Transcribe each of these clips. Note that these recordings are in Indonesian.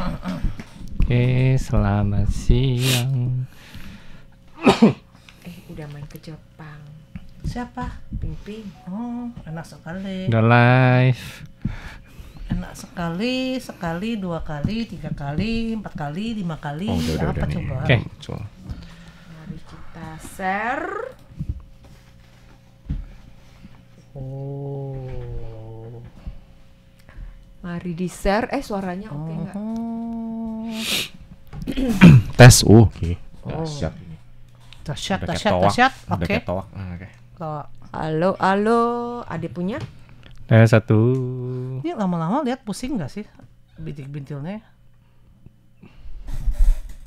Oke, selamat siang. Udah main ke Jepang. Siapa? Ping. Oh, enak sekali. Udah live. Enak sekali, 2 kali, 3 kali, 4 kali, 5 kali. Oh, udah apa nih. coba? Oke. Mari kita share. Oh. Mari di share. Suaranya oke nggak? Tes, oke. Dahsyat. Dahsyat. Udah Oke. kayak toak. Oke. Halo. Adik punya? Ada satu. Ini lama-lama lihat pusing nggak sih bintik-bintilnya?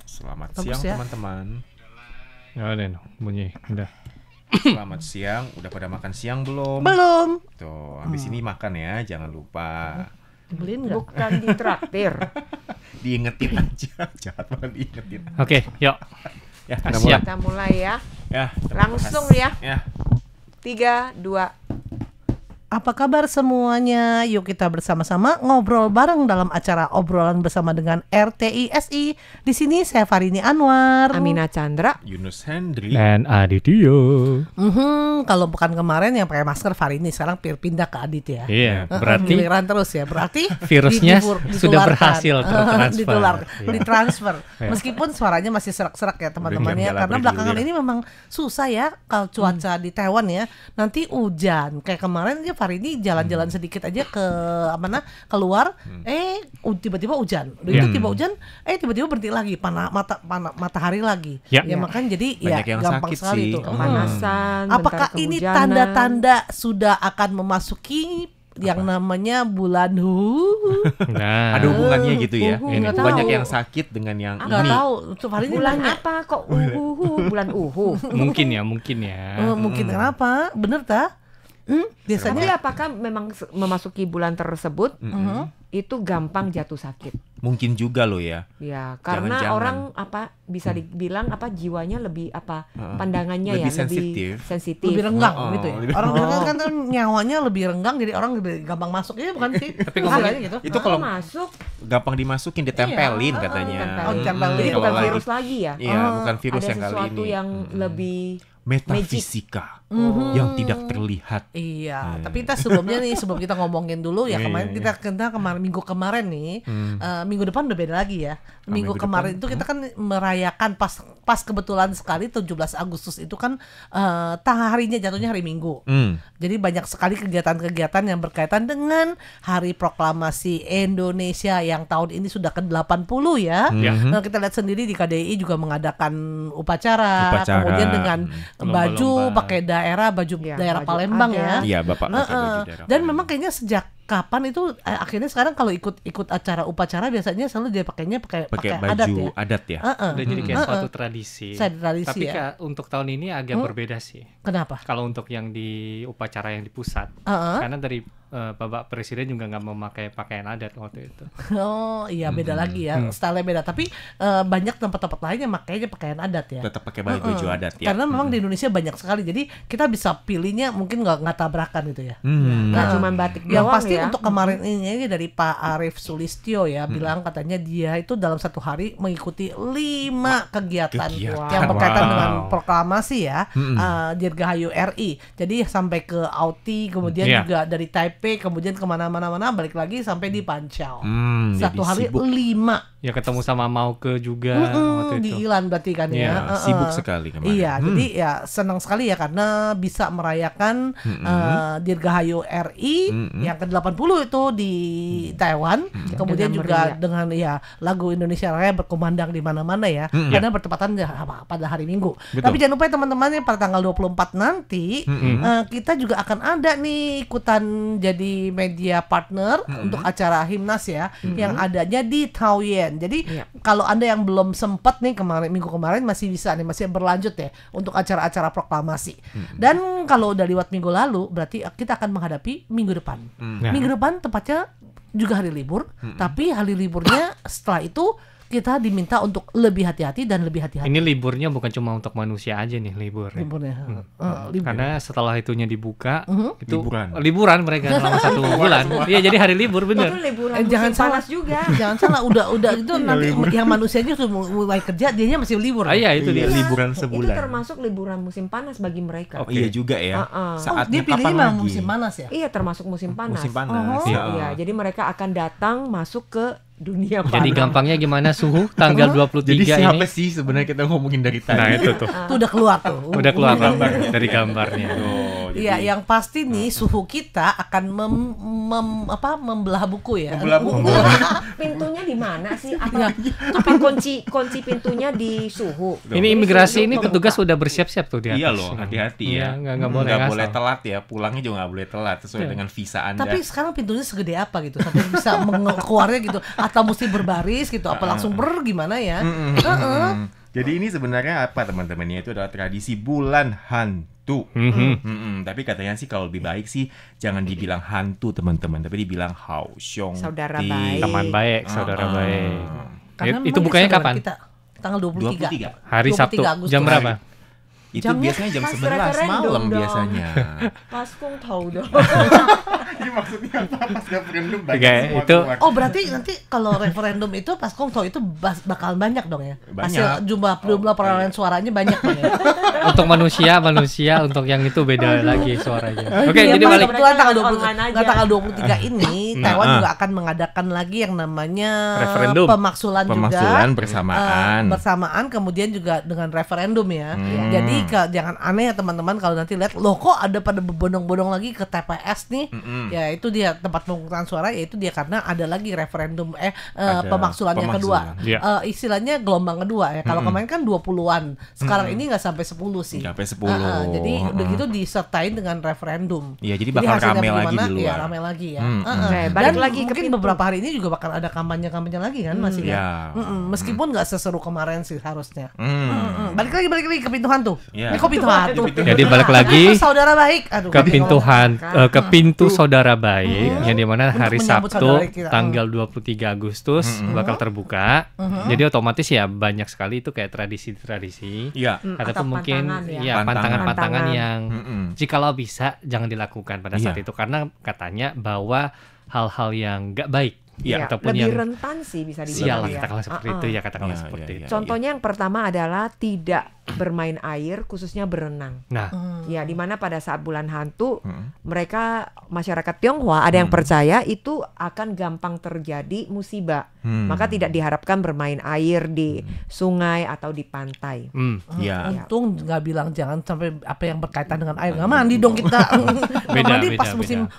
Selamat Bagus siang ya. teman-teman. Ya ada no, bunyi. Udah. Selamat siang. Udah pada makan siang belum? Belum. Tuh, habis ini makan ya, jangan lupa. Dibeliin nggak? Bukan ditraktir. Diingetin aja, jahat banget diingetin. Oke, yuk. Ya, Ah, kita siap. mulai. Kita mulai ya. Ya, kita Langsung bahas. ya. 3, 2. Apa kabar semuanya? Yuk kita bersama-sama ngobrol bareng dalam acara obrolan bersama dengan RTISI. Di sini saya Farini Anwar. Amina Chandra. Yunus Hendri. Dan Adityo. Kalau bukan kemarin yang pakai masker Farini, sekarang pindah ke Adit ya. Iya, berarti Giliran terus ya. Berarti virusnya ditularkan. sudah berhasil tertransfer. Iya. Ditransfer. Iya. Meskipun suaranya masih serak-serak ya teman-teman ya. Gejala Karena belakangan bergilir. ini memang susah ya kalau cuaca di Taiwan ya. Nanti hujan. Kayak kemarin aja Farini jalan-jalan sedikit aja ke keluar, tiba-tiba hujan. Udah itu tiba hujan, tiba-tiba berhenti lagi, matahari lagi. Ya. Ya makanya jadi Banyak ya yang gampang sakit sekali sih. tuh. Kepanasan. Apakah bentar ini kehujanan. tanda-tanda sudah akan memasuki yang namanya bulan Nah, Ada hubungannya gitu ya. nggak tahu. Banyak yang sakit dengan yang Nggak ini. tahu tuh Farini Bulan nanya. apa kok bulan mungkin ya. Mungkin kenapa? Bener tak? Tapi Biasanya apakah memang memasuki bulan tersebut itu gampang jatuh sakit? Mungkin juga loh ya. Ya, karena Jangan-jangan. orang bisa dibilang jiwanya lebih pandangannya Lebih ya sensitif. lebih renggang gitu ya. lebih- Orang bilang kan nyawanya lebih renggang, jadi orang lebih gampang masuk. Iya bukan sih? Tapi Istilahnya gitu. Itu kalau masuk gampang dimasukin, ditempelin katanya. ditempelin. Oh, ditempelin. Jadi Kalau bukan lagi- virus lagi ya. Iya, bukan virus Ada yang kali sesuatu ini. yang lebih Metafisika yang tidak terlihat. Iya, tapi kita sebelum kita ngomongin dulu ya, Iya, kemarin iya, kita minggu kemarin nih, minggu depan udah beda lagi ya. Minggu minggu kemarin depan, itu kita kan merayakan pas kebetulan sekali 17 Agustus itu kan harinya jatuhnya hari Minggu. Jadi banyak sekali kegiatan-kegiatan yang berkaitan dengan Hari Proklamasi Indonesia yang tahun ini sudah ke-80 ya. Nah, kita lihat sendiri di KDI juga mengadakan upacara. Kemudian dengan baju Lomba-lomba. pakai baju Ya, daerah baju Palembang adat. ya. Iya, Bapak pakai baju Heeh. daerah Dan Palembang. memang kayaknya sejak kapan itu akhirnya sekarang kalau ikut acara upacara biasanya selalu dia pakainya pakai pakai adat baju ya. adat ya. Heeh. udah jadi kayak suatu tradisi. Tradisi Tapi ya. untuk tahun ini agak berbeda sih. Kenapa? Kalau untuk yang di upacara yang di pusat, Heeh. karena dari Bapak Presiden juga nggak memakai pakaian adat waktu itu. Oh iya beda lagi ya, stylenya beda. Tapi banyak tempat-tempat lain yang makanya pakaian adat ya. Tetap pakai baju adat ya. Karena memang di Indonesia banyak sekali, jadi kita bisa pilihnya mungkin nggak tabrakan itu ya. nggak cuma batik Yang doang pasti ya. untuk kemarin ini dari Pak Arief Sulistyo ya, bilang katanya dia itu dalam satu hari mengikuti 5 kegiatan yang berkaitan Wow. dengan proklamasi ya, Dirgahayu RI. Jadi sampai ke Auti, kemudian Iya. juga dari Taipei, kemudian kemana-mana balik lagi sampai di Pancau. Satu jadi hari sibuk. 5 Ya ketemu sama Mauke juga waktu di itu. Ilan berarti kan ya. Iya, sibuk sekali kemarin. Iya, jadi ya senang sekali ya karena bisa merayakan Dirgahayu RI yang ke-80 itu di Taiwan. Kemudian Dengan juga meriah. dengan ya lagu Indonesia Raya berkumandang di mana-mana ya. Karena bertepatan pada hari Minggu. Betul. Tapi jangan lupa ya teman-teman ya, pada tanggal 24 nanti kita juga akan ada nih ikutan jadi media partner untuk acara Himnas ya, yang adanya di Taoyuan. Jadi Iya. kalau Anda yang belum sempat nih minggu kemarin masih bisa nih, masih berlanjut ya untuk acara-acara proklamasi. Dan kalau udah lewat minggu lalu berarti kita akan menghadapi minggu depan. Nah. Minggu depan tepatnya juga hari libur, tapi hari liburnya setelah itu kita diminta untuk lebih hati-hati dan lebih hati-hati. Ini liburnya bukan cuma untuk manusia aja nih libur. Liburnya. Libur. Karena setelah itunya dibuka, itu Liburan. liburan mereka selama 1 bulan. Iya, jadi hari libur Itu bener. liburan Jangan musim panas salah juga. Jangan salah, udah itu nanti yang manusianya sudah mulai kerja, dianya masih libur. Ah, iya, itu dia. liburan Itu sebulan. termasuk liburan musim panas bagi mereka. Oh iya juga ya. Oh, Saatnya dia pilihnya kapan memang lagi? musim panas ya. Iya, termasuk musim panas. Musim panas. Ya. Iya, jadi mereka akan datang masuk ke dunia panas. Jadi gampangnya gimana suhu tanggal 23 Jadi siapa ini? sih sebenarnya kita ngomongin dari tadi? Nah, itu tuh. Itu udah keluar tuh. Udah keluar gambar dari gambarnya. Oh, Iya, jadi yang pasti nih suhu kita akan membelah buku ya. Membelah buku. Pintunya di mana sih? Iya. Apa kunci pintunya di suhu? Ini imigrasi ini petugas sudah bersiap-siap tuh di atas. iya loh, hati-hati ya. Iya, nggak boleh ngasal. boleh telat ya. Pulangnya juga nggak boleh telat sesuai dengan visa Anda. Tapi sekarang pintunya segede apa gitu sampai bisa keluarnya gitu, atau mesti berbaris gitu, apa langsung gimana ya? Jadi ini sebenarnya apa teman-teman ya? Itu adalah tradisi bulan hantu. Tapi katanya sih kalau lebih baik sih jangan dibilang hantu teman-teman, tapi dibilang hao-xiong. Saudara baik. Teman baik, saudara baik. Karena Itu memang bukanya dia saudara kapan? Kita, tanggal 23. 23. Hari 23 Sabtu. Agustus. Jam berapa? Itu Jamnya biasanya jam pas 11 referendum malam dong. biasanya. Pas kung tahu dong. Ini maksudnya apa? Pas referendum banyak semua itu- keluar. Oh, berarti nanti kalau referendum itu pas Kongto itu bakal banyak dong ya? Banyak. Hasil jumlah perolehan suaranya banyak dong ya? Untuk manusia, untuk yang itu beda lagi suaranya. Oke, Iya, jadi Mas, balik. kebetulan tanggal 20 Online aja. tanggal 23 ini Taiwan Nah, juga akan mengadakan lagi yang namanya Referendum. pemaksulan Pemaksulan juga. bersamaan. Bersamaan kemudian juga dengan referendum ya. Jadi jangan aneh ya teman-teman kalau nanti lihat loh kok ada pada berbondong-bondong lagi ke TPS nih. Ya itu dia tempat pemungutan suara, yaitu dia karena ada lagi referendum Ada pemaksulan yang kedua. Iya. Istilahnya gelombang kedua ya. Kalau kemarin kan 20-an. Sekarang ini nggak sampai 10 sih. Nggak sampai 10. Jadi udah gitu disertain dengan referendum. Iya, jadi bakal hasilnya rame lagi bagaimana? di luar. Iya, rame lagi ya. Oke, balik Dan lagi ke mungkin pintu. beberapa hari ini juga bakal ada kampanye-kampanye lagi kan masih Iya. kan. Meskipun nggak seseru kemarin sih harusnya. Balik lagi ke pintu hantu. Iya. Kok pintu hantu? Jadi balik lagi Saudara baik. Aduh, ke pintu ngomong ke pintu saudara baik, yang dimana Untuk hari menyambut Sabtu saudara kita. tanggal 23 Agustus bakal terbuka. Jadi otomatis ya banyak sekali itu kayak tradisi-tradisi. Iya. Ataupun Atau mungkin pantangan ya. ya Pantangan. pantangan-pantangan yang Mm-mm. jikalau bisa jangan dilakukan pada saat Iya. itu karena katanya bahwa hal-hal yang nggak baik Iya, ataupun lebih yang rentan sih bisa sial dibilang ya. katakanlah seperti itu ya katakanlah seperti itu. Contohnya yang pertama adalah tidak bermain air, khususnya berenang. Nah, Ya, di mana pada saat bulan hantu mereka masyarakat Tionghoa ada yang percaya itu akan gampang terjadi musibah. Maka tidak diharapkan bermain air di sungai atau di pantai. Iya. Untung nggak bilang jangan sampai apa yang berkaitan dengan air, nggak mandi dong kita. Nggak mandi pas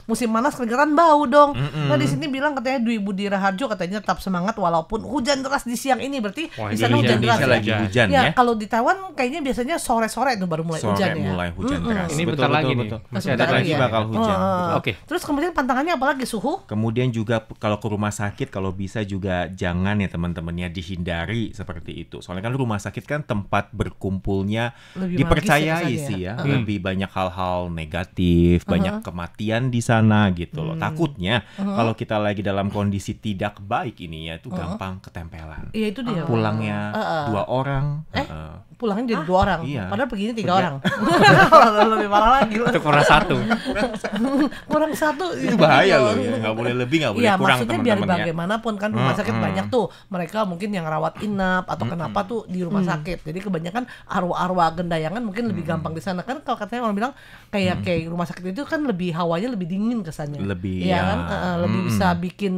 musim panas keringetan bau dong. Nah di sini bilang katanya Dwi Budi Raharjo katanya tetap semangat walaupun hujan deras di siang ini, berarti Wah, di sana hujan deras. Indonesia lagi hujan ya. Kalau di Taiwan kayaknya biasanya sore-sore itu baru mulai Sore hujan ya. mulai hujan deras. Ini bentar lagi nih. Masih ada Bentar lagi lagi ya. bakal hujan. Oke. Terus kemudian pantangannya apa lagi, suhu? Kemudian juga kalau ke rumah sakit kalau bisa juga jangan ya teman-temannya dihindari seperti itu. Soalnya kan rumah sakit kan tempat berkumpulnya Lebih dipercayai magis ya sih kesannya. ya. Lebih banyak hal-hal negatif, banyak kematian di sana gitu loh. Takutnya kalau kita lagi dalam kondisi tidak baik ini ya itu gampang ketempelan. Iya itu dia. Pulangnya 2 orang. Pulangnya jadi 2 orang. Iya. Padahal begini 3 orang. Lebih parah lagi. Itu kurang satu. Kurang satu. Itu bahaya loh ya. Nggak boleh lebih, nggak boleh Iya, kurang maksudnya biar teman-teman ya. bagaimanapun kan rumah sakit banyak tuh. Mereka mungkin yang rawat inap atau kenapa tuh di rumah sakit. Jadi kebanyakan arwah-arwah gendayangan mungkin lebih gampang di sana kan. Kalau katanya orang bilang kayak rumah sakit itu kan lebih hawanya lebih dingin kesannya. Lebih, Iya ya. kan? Lebih bisa bikin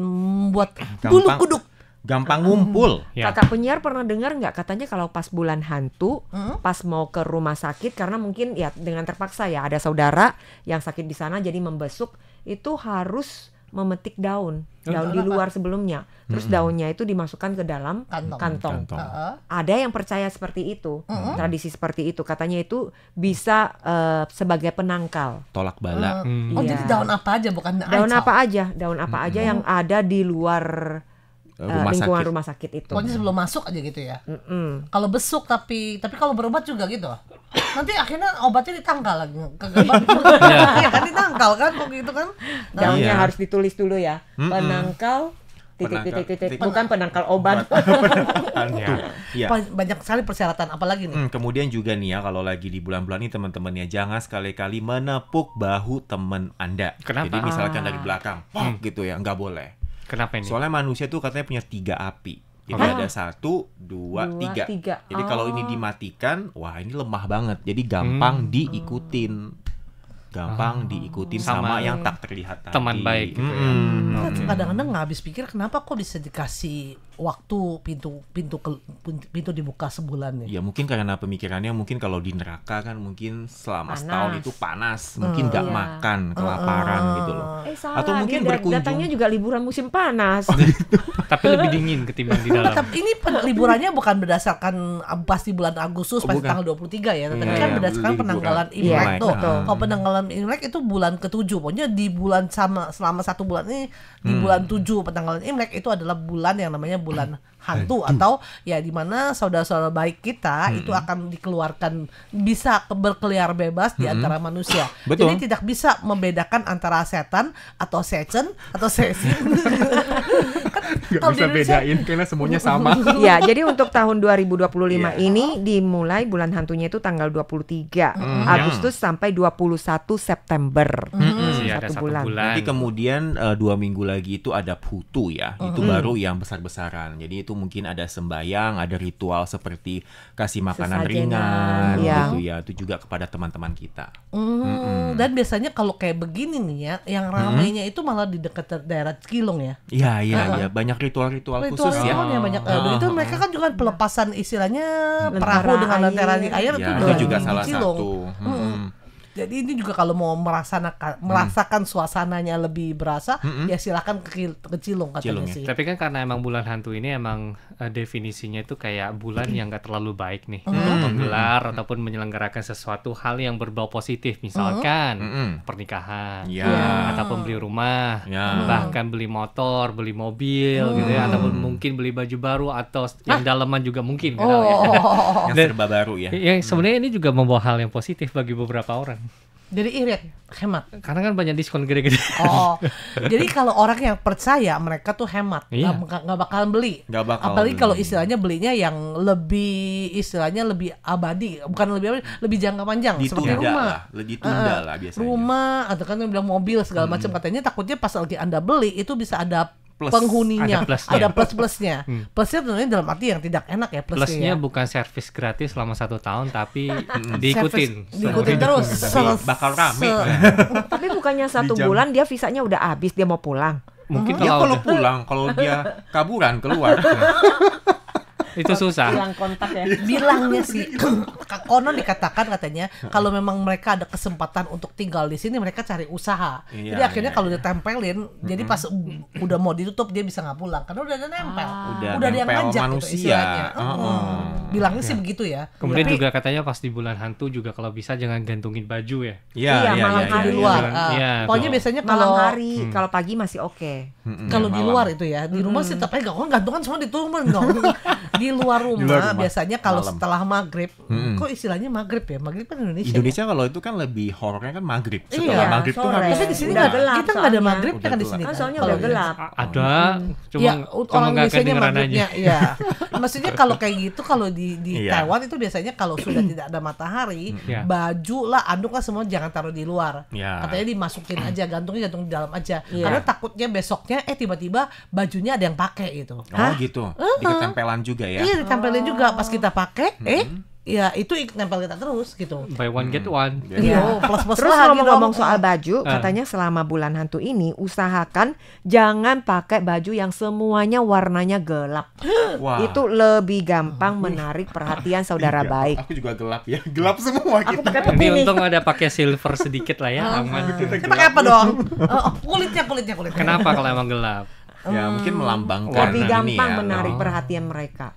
buat bulu kuduk. Gampang ngumpul. Ya. Kakak penyiar pernah dengar nggak katanya kalau pas bulan hantu, pas mau ke rumah sakit karena mungkin ya dengan terpaksa ya ada saudara yang sakit di sana jadi membesuk itu harus memetik daun di luar sebelumnya. Terus daunnya itu dimasukkan ke dalam kantong. Ada yang percaya seperti itu, tradisi seperti itu. Katanya itu bisa sebagai penangkal. Tolak bala. Oh, Iya. jadi daun apa aja bukan Daun aicau? daun apa aja yang ada di luar lingkungan rumah sakit itu. Pokoknya sebelum masuk aja gitu ya. Kalau besuk tapi kalau berobat juga gitu. Nanti akhirnya obatnya ditangkal lagi. Iya kan ditangkal kan kok gitu kan. Daunnya Iya. harus ditulis dulu ya. Penangkal titik bukan penangkal obat. Hantu. Ya. Banyak sekali persyaratan apalagi nih. Kemudian juga nih ya, kalau lagi di bulan-bulan ini teman-teman ya, jangan sekali-kali menepuk bahu teman Anda. Kenapa? Jadi misalkan dari belakang, gitu ya, nggak boleh. Kenapa ini? Soalnya manusia tuh katanya punya 3 api. Jadi ada 1, 2, 3. Jadi kalau ini dimatikan, wah ini lemah banget. Jadi gampang diikutin. Sama yang tak terlihat tadi. Teman baik gitu ya. Kadang-kadang nggak habis pikir kenapa kok bisa dikasih waktu pintu dibuka sebulan ya. Ya mungkin karena pemikirannya mungkin kalau di neraka kan mungkin selama setahun itu panas, mungkin nggak makan, kelaparan gitu loh. Salah, atau mungkin berkunjung. datangnya juga liburan musim panas. Tapi lebih dingin ketimbang di dalam. Tapi ini liburannya bukan berdasarkan pas di bulan Agustus pas tanggal 23 ya, tapi kan berdasarkan penanggalan Imlek tuh. Kalau penanggalan Imlek itu bulan ke-7. Pokoknya di bulan selama 1 bulan ini di bulan 7 penanggalan Imlek itu adalah bulan yang namanya bulan hantu atau ya di mana saudara-saudara baik kita itu akan dikeluarkan bisa berkeliar bebas di antara manusia. Betul. Jadi tidak bisa membedakan antara setan atau setan atau sesin. Nggak bisa bedain karena semuanya sama. Ya, jadi untuk tahun 2025 ini dimulai bulan hantunya itu tanggal 23 Agustus sampai 21 September. Masih ada 1 bulan. Nanti kemudian 2 minggu lagi itu ada Putu ya. Itu baru yang besar-besaran. Jadi itu mungkin ada sembayang, ada ritual seperti kasih makanan ringan gitu ya. Itu juga kepada teman-teman kita. Dan biasanya kalau kayak begini nih ya, yang ramainya itu malah di dekat daerah Cikilong ya. Iya, banyak ritual-ritual khusus ya. Banyak. Itu mereka kan juga pelepasan istilahnya perahu dengan lentera di air itu juga salah Cilong. satu. Jadi ini juga kalau mau merasakan suasananya lebih berasa, ya silakan ke Cilong katanya sih. Tapi kan karena emang bulan hantu ini emang definisinya itu kayak bulan yang gak terlalu baik nih untuk menggelar ataupun menyelenggarakan sesuatu hal yang berbau positif, misalkan pernikahan, ataupun beli rumah, bahkan beli motor, beli mobil gitu ya, ataupun mungkin beli baju baru atau yang dalaman juga mungkin kan, yang serba baru ya. Yang sebenarnya ini juga membawa hal yang positif bagi beberapa orang. Jadi irit, hemat. Karena kan banyak diskon gede-gede. Jadi kalau orang yang percaya mereka tuh hemat, nggak bakalan beli. Apalagi kalau istilahnya belinya yang lebih abadi, bukan lebih abadi, lebih jangka panjang. Seperti rumah, ditunda lah biasanya. Rumah atau kan bilang mobil segala macam, katanya takutnya pas lagi Anda beli itu bisa ada penghuninya, ada plus-plusnya. Plusnya tentunya dalam arti yang tidak enak ya. Plusnya bukan servis gratis selama 1 tahun, tapi diikutin terus. Bakal rame. Tapi bukannya 1 bulan dia visanya udah habis, dia mau pulang. Mungkin kalau pulang, kalau dia kaburan keluar. Itu susah. Hilang kontak ya. Bilangnya sih, konon dikatakan katanya kalau memang mereka ada kesempatan untuk tinggal di sini, mereka cari usaha. Jadi akhirnya kalau ditempelin, jadi pas udah mau ditutup dia bisa nggak pulang karena udah ada nempel, udah ada yang ngajak gitu istilahnya. Bilangnya sih begitu ya. Kemudian juga katanya pas di bulan hantu juga kalau bisa jangan gantungin baju ya. Iya, malam hari di luar. Pokoknya biasanya malam hari, kalau pagi masih oke. Kalau di luar itu ya, di rumah sih tapi gantungan semua di rumah di luar rumah biasanya kalau setelah maghrib, kok istilahnya maghrib ya? Maghrib kan Indonesia kalau itu kan lebih horornya kan maghrib. Setelah maghrib tuh harus. Tapi di sini nggak gelap. Kita nggak ada maghrib kan di sini. Soalnya udah gelap. Ada, cuma orang nggak kedengeran aja. Iya. Maksudnya kalau kayak gitu, kalau di Taiwan itu biasanya kalau sudah tidak ada matahari, baju lah, anduk lah semua jangan taruh di luar. Katanya dimasukin aja, gantung di dalam aja. Karena takutnya besoknya tiba-tiba bajunya ada yang pakai gitu. Oh gitu. Diketempelan juga ya. Iya, ditempelin juga pas kita pakai, ya itu nempel kita terus gitu. Buy one get one. Iya, plus-plus. Terus ngomong-ngomong soal baju, katanya selama bulan hantu ini usahakan jangan pakai baju yang semuanya warnanya gelap. Wah. Itu lebih gampang menarik perhatian saudara baik. Aku juga gelap ya. Gelap semua kita. Ini untung ada pakai silver sedikit lah ya, aman. Pakai apa dong? Kulitnya. Kenapa kalau emang gelap? Ya mungkin melambangkan lebih gampang ini ya. menarik perhatian mereka.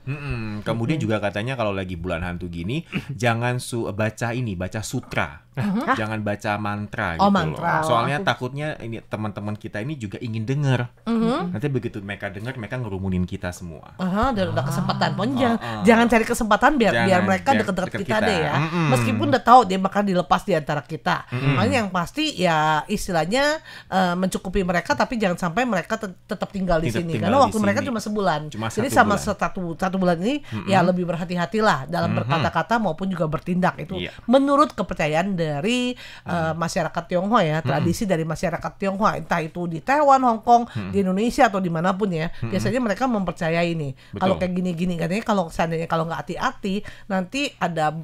Kemudian juga katanya kalau lagi bulan hantu gini jangan baca sutra. Jangan baca mantra Oh, gitu mantra. loh. Soalnya takutnya ini teman-teman kita ini juga ingin dengar. Nanti begitu mereka dengar, mereka ngerumunin kita semua. Dan udah kesempatan pun jangan cari kesempatan biar mereka biar deket-deket deket kita kita. deh ya. Meskipun udah tahu dia bakal dilepas di antara kita. Makanya yang pasti ya istilahnya mencukupi mereka, tapi jangan sampai mereka tetap tinggal di sini. Tinggal Karena di waktu mereka sini. cuma sebulan. Jadi 1 sama bulan. satu bulan ini ya lebih berhati-hatilah dalam berkata-kata maupun juga bertindak itu. Iya. Menurut kepercayaan dari masyarakat Tionghoa ya, tradisi dari masyarakat Tionghoa, entah itu di Taiwan, Hong Kong, di Indonesia atau dimanapun ya, biasanya mereka mempercayai nih. Kalau kayak gini-gini katanya kalau seandainya kalau nggak hati-hati nanti ada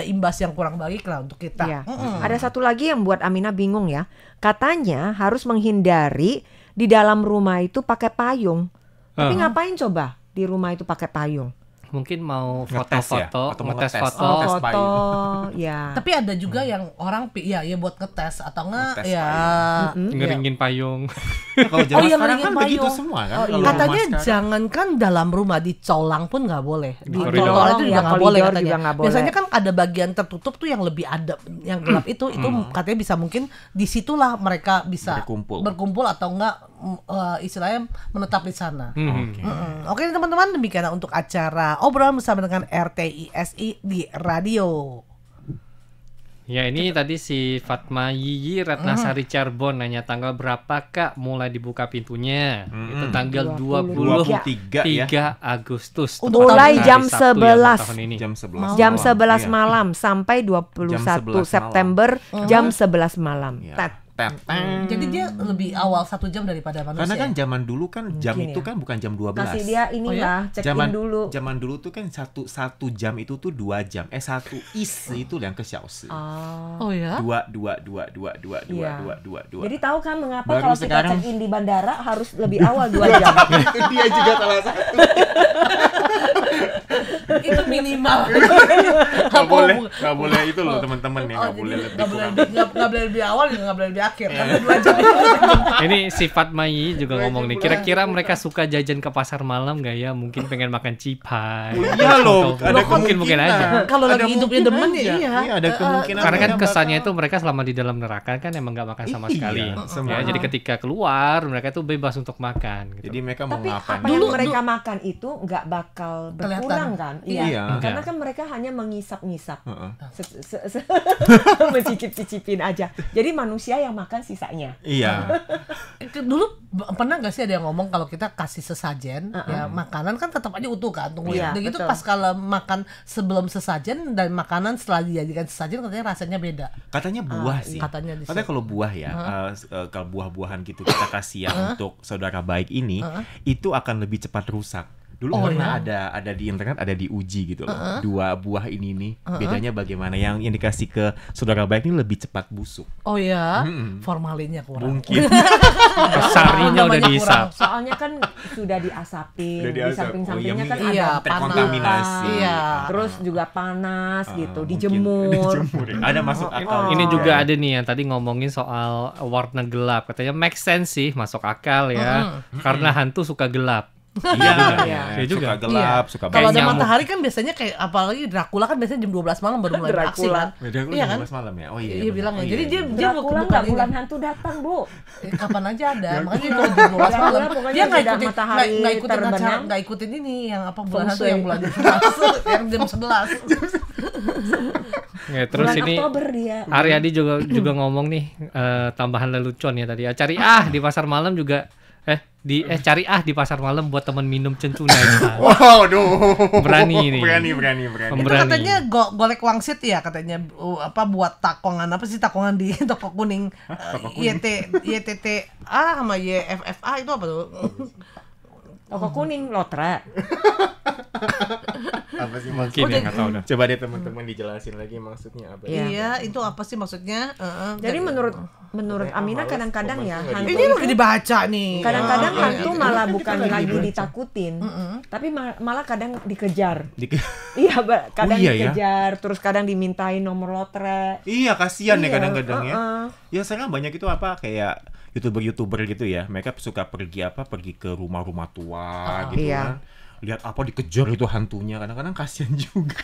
imbas yang kurang baik lah untuk kita. Iya. Ada satu lagi yang buat Amina bingung ya. Katanya harus menghindari di dalam rumah itu pakai payung. Tapi ngapain coba di rumah itu pakai payung? Mungkin mau Ngetes ya? foto-foto, Atau mau ngetes ngetes. foto. Ngetes Foto, payung. ya. Tapi ada juga yang orang ya buat ngetes atau enggak Ngetes ya ngeringin payung. Kalau zaman iya, sekarang kan ngeringin begitu payung. semua kan. Oh, Kalau iya. Katanya rumah sekarang. jangankan dalam rumah, di colang pun nggak boleh. Di koridor. trotoar itu juga Ya, nggak boleh koridor katanya. juga nggak boleh. Biasanya kan ada bagian tertutup tuh yang lebih adab, yang gelap itu katanya bisa mungkin disitulah mereka bisa berkumpul atau enggak istilahnya menetap di sana. Oke teman-teman, demikian untuk acara obrolan bersama dengan RTISI di radio. Ya ini tadi si Fatma Yiyi Ratnasari Cirebon nanya tanggal berapa Kak mulai dibuka pintunya. Itu tanggal 23 Agustus. Mulai jam 11. Tahun ini. Jam 11 malam sampai 21 September jam 11 malam. Iya. Jadi dia lebih awal 1 jam daripada manusia. Karena kan zaman dulu kan jam Mungkin itu ya. kan bukan jam 12. Kasih dia inilah, check-in dulu. Zaman dulu tuh kan satu jam itu tuh 2 jam. 1 is itu yang ke xiaoshi. Oh ya. 2. Jadi tahu kan mengapa Baru kalau kita sekarang- check-in di bandara harus lebih awal 2 jam. Dia juga salah satu. Itu minimal. Nggak boleh itu loh teman-teman ya, nggak boleh lebih kurang. Nggak boleh lebih awal juga nggak boleh lebih akhir. Karena 2 jam. Ini si Fatma Yiyi juga ngomong nih. Kira-kira mereka suka jajan ke pasar malam nggak ya? Mungkin pengen makan cipai. Iya loh, ada mungkin aja. Kalau lagi hidupnya demen ya iya. Iya, ada kemungkinan. Karena kan mereka kesannya itu mereka selama di dalam neraka kan emang nggak makan sama sekali. semua. Ya, jadi ketika keluar mereka tuh bebas untuk makan. Gitu. Jadi mereka mau Tapi ngapain? apa yang mereka makan itu nggak bakal berkurang kan? Iya. Karena kan mereka hanya mengisap-ngisap. Mencicip-cicipin aja. Jadi manusia yang makan sisanya. Iya. Dulu pernah gak sih ada yang ngomong kalau kita kasih sesajen ya makanan kan tetap aja utuh kan tungguin. Iya, Udah gitu betul. pas kalau makan sebelum sesajen dan makanan setelah dijadikan sesajen katanya rasanya beda. Katanya buah sih. Katanya di Katanya kalau buah ya, kalau buah-buahan gitu kita kasih yang untuk saudara baik ini, itu akan lebih cepat rusak. Dulu pernah ada di internet, ada diuji gitu loh. 2 buah ini nih, bedanya bagaimana? Yang dikasih ke saudara baik ini lebih cepat busuk. Oh ya, formalinnya kurang. Mungkin. Sarinya udah Namanya dihisap. Soalnya kan sudah diasapin. Udah Di diasap. samping-sampingnya Oh, kan iya, ada terkontaminasi. Iya. Terus juga panas gitu, Mungkin dijemur. Ada masuk akal. Ini juga ada nih yang tadi ngomongin soal warna gelap. Katanya make sense sih, masuk akal ya. Karena hantu suka gelap. Iya, Iya juga. suka gelap, Iya. suka Kalau ada nyamuk. matahari kan biasanya kayak apalagi Dracula kan biasanya jam 12 malam baru mulai beraksi Dracula. kan. Beda Iya kan? 12 malam ya. Oh iya. Iya benar. bilangnya. Oh, Jadi iya, dia iya. dia Dracula nggak bulan hantu datang, Bu. kapan aja ada. Makanya itu jam 12 malam. Dracula pokoknya Dia nggak beda ikutin matahari nggak ikutin acara, terbenam. nggak ikutin ini yang apa bulan Feng hantu Shui. yang bulan jam 11 yang jam 11. Ya, terus Bulan ini Oktober dia. Aryadi juga ngomong nih tambahan lelucon ya tadi. Cari di pasar malam juga cari di pasar malam buat temen minum cencuna aja. Waduh. Berani nih. Berani. Itu Berani. katanya golek wangsit ya katanya apa buat takongan apa sih takongan di toko kuning YTTA sama YFFA itu apa tuh? Toko kuning lotre. Apa sih Mungkin Oh, ya nggak tahu dah. Coba deh teman-teman dijelasin lagi maksudnya apa. Iya. Iya, itu apa sih maksudnya? Jadi menurut Amina kadang-kadang ya hantu ini udah dibaca nih. kadang-kadang hantu malah bukan lagi ditakutin, tapi malah kadang dikejar. Iya, kadang iya ya? dikejar, terus kadang dimintain nomor lotre. Iya, kasihan ya Iya, kadang-kadang ya. Ya sekarang banyak itu apa kayak YouTuber gitu ya. Mereka suka pergi ke rumah-rumah tua gitu Iya. kan. Lihat apa dikejar itu hantunya. Kadang-kadang kasihan juga.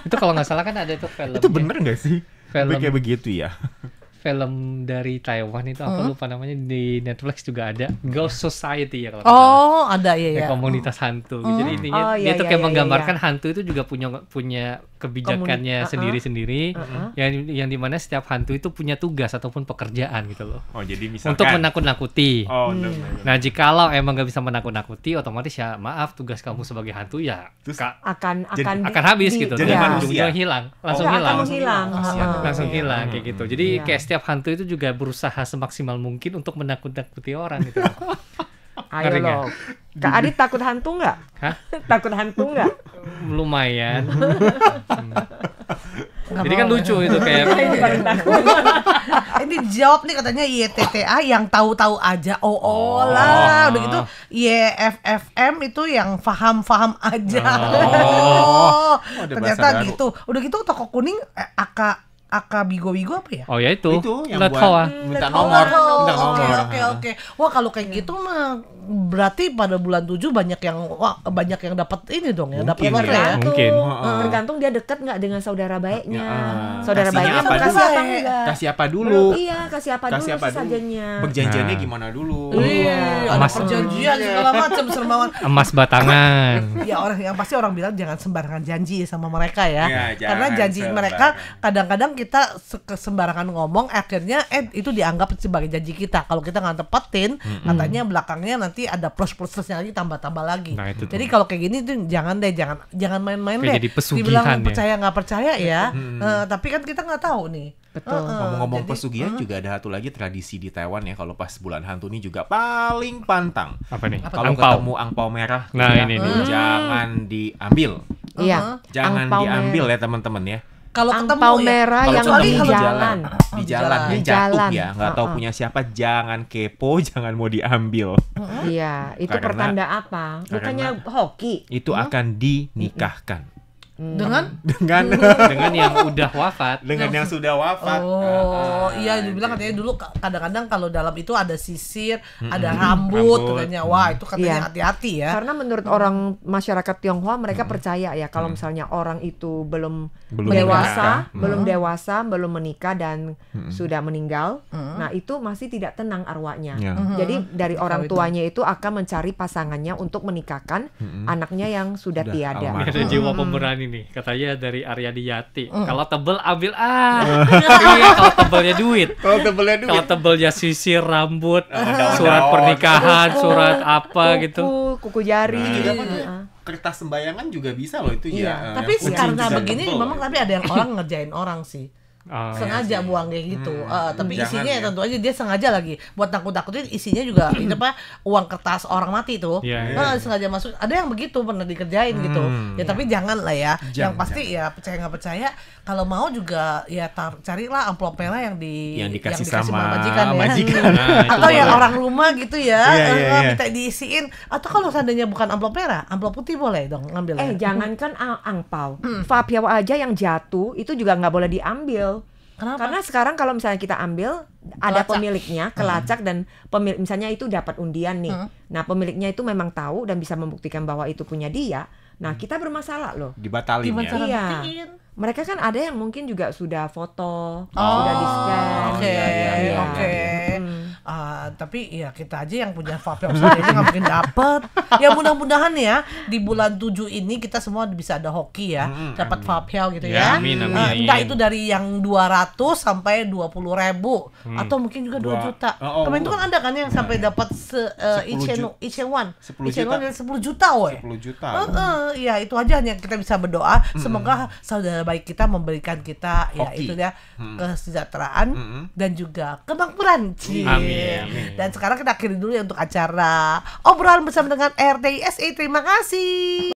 Itu kalau nggak salah kan ada itu film. Itu bener nggak sih? Film kayak begitu ya. film dari Taiwan itu apa lupa namanya, di Netflix juga ada, Ghost Society ya kalau nggak Oh, ada ya. kayak komunitas hantu. Jadi intinya Oh, dia iya, tuh iya, kayak iya, menggambarkan iya. hantu itu juga punya kebijakannya sendiri-sendiri, yang dimana setiap hantu itu punya tugas ataupun pekerjaan gitu loh. Oh, jadi misalkan Untuk menakut-nakuti. Oh, Nah, jikalau emang nggak bisa menakut-nakuti, otomatis ya maaf, tugas kamu sebagai hantu ya Terus akan habis gitu. jadi Dan manusia. ujung-ujungnya hilang, langsung Nggak hilang. akan menghilang. Langsung hilang kayak gitu. Jadi Iya. kayak setiap hantu itu juga berusaha semaksimal mungkin untuk menakut-nakuti orang gitu. Ayo Ngeri loh. Kak Adit takut hantu nggak? Hah? Takut hantu nggak? Lumayan. Nggak Jadi kan mau. lucu itu kayak Ini dijawab nih katanya YTTA yang tahu-tahu aja. Oh lah, udah gitu YFFM itu yang faham-faham aja. Oh, ada Ternyata bahasa baru. gitu. Udah gitu toko kuning Aka Bigo apa ya? oh ya itu yang Let buat Ho, ah. minta Oh, nomor, oh, minta nomor. Oke. Wah, kalau kayak gitu mah berarti pada bulan 7 banyak yang dapat ini dong ya, dapat Mungkin lotre ya. Mungkin. Tergantung dia dekat nggak dengan saudara baiknya. Ya, Saudara kasihnya baiknya apa kasih dulu? apa enggak? Kasih apa dulu? Iya, kasih apa dulu sesajennya. Perjanjiannya Nah. gimana dulu? Iya, ada Emas. perjanjian segala macam sermawan. Emas batangan. Ya orang bilang jangan sembarangan janji sama mereka ya. Ya, jangan Karena janji sembarangan. mereka kadang-kadang kita sembarangan ngomong akhirnya itu dianggap sebagai janji kita. Kalau kita nggak tepatin, katanya belakangnya nanti ada plus-plusnya lagi tambah-tambah lagi. Nah, itu tuh. Jadi kalau kayak gini tuh jangan main-main Kayak deh. jadi pesugihan Dibilang ya. percaya nggak percaya ya. Tapi kan kita nggak tahu nih. Betul. Ngomong-ngomong Jadi, pesugihan juga ada satu lagi tradisi di Taiwan ya, kalau pas bulan hantu ini juga paling pantang. Apa nih? Kalau Angpau. ketemu angpau merah, Nah, ya, ini nih. jangan diambil. Iya. Jangan Angpau diambil merah. ya teman-teman ya. Kalau ketemu Angpau ya, merah Kalau yang kecuali di kalau jalan. Di jalan, Di yang jatuh jalan. ya, nggak tahu punya siapa, jangan kepo, jangan mau diambil. Iya, itu Karena- pertanda apa? Bukannya hoki. Itu akan dinikahkan dengan dengan Dengan yang udah wafat. yang sudah wafat. Oh, iya dibilang katanya dulu kadang-kadang kalau dalam itu ada sisir, ada rambut, katanya. Wah, itu katanya Iya. hati-hati ya. Karena menurut orang masyarakat Tionghoa mereka percaya ya kalau misalnya orang itu belum Belum dewasa, menikah. belum dewasa, belum menikah dan sudah meninggal, nah itu masih tidak tenang arwahnya. Ya. Jadi dari orang itu. tuanya itu akan mencari pasangannya untuk menikahkan anaknya yang sudah Sudah tiada. almarhum. Ini ada jiwa pemberani nih, katanya dari Aryadi Yati. Kalau tebel ambil iya, kalau tebelnya duit. Kalau tebelnya duit. Kalau tebelnya sisir rambut, daun-daun. surat pernikahan, surat apa gitu. Kuku jari. Nah, juga apa tuh? Heeh. Kertas sembayangan juga bisa loh itu Iya. ya. Tapi Yang kucing karena juga begini tebel. memang tapi ada yang orang ngerjain orang sih. Oh, Sengaja buang kayak gitu. Tapi jangan isinya ya. tentu aja dia sengaja lagi buat nakut-nakutin, isinya juga itu apa uang kertas orang mati tuh. Iya, iya. Sengaja masuk. Ada yang begitu pernah dikerjain gitu. Ya tapi jangan lah ya. Yang Jangan, pasti ya percaya nggak percaya, kalau mau juga ya carilah amplop merah yang dikasih sama majikan ya. majikan. Nah, itu Atau yang boleh. orang rumah gitu ya, Iya, iya. minta diisiin. Atau kalau seandainya bukan amplop merah, amplop putih boleh dong ngambil. Jangankan angpau, fapiao aja yang jatuh itu juga nggak boleh diambil. Kenapa? Karena sekarang kalau misalnya kita ambil ada Kelacak. pemiliknya, kelacak dan pemilik misalnya itu dapat undian nih. Nah, pemiliknya itu memang tahu dan bisa membuktikan bahwa itu punya dia. Nah, kita bermasalah loh. Dibatalin Gimana ya. cara Iya. buktiin? Mereka kan ada yang mungkin juga sudah foto, sudah di-scan. Oke, Iya. oke. Mm. Tapi ya kita aja yang punya vape sendiri nggak mungkin dapet. Ya mudah-mudahan ya di bulan 7 ini kita semua bisa ada hoki ya, dapat vape gitu Ya, ya. amin, amin. Entah itu dari yang 200 sampai 20.000 atau mungkin juga 2 juta. Kemarin itu kan ada kan yang sampai dapat 10 Ichewan 10 Ichewan juta. dari 10 juta woy. 10 juta. Ya itu aja yang kita bisa berdoa. Semoga saudara baik kita memberikan kita ya Hoki. itu ya kesejahteraan dan juga kemakmuran. Cie. Amin, amin. Dan sekarang kita akhiri dulu ya untuk acara obrolan bersama dengan RTISE. Terima kasih.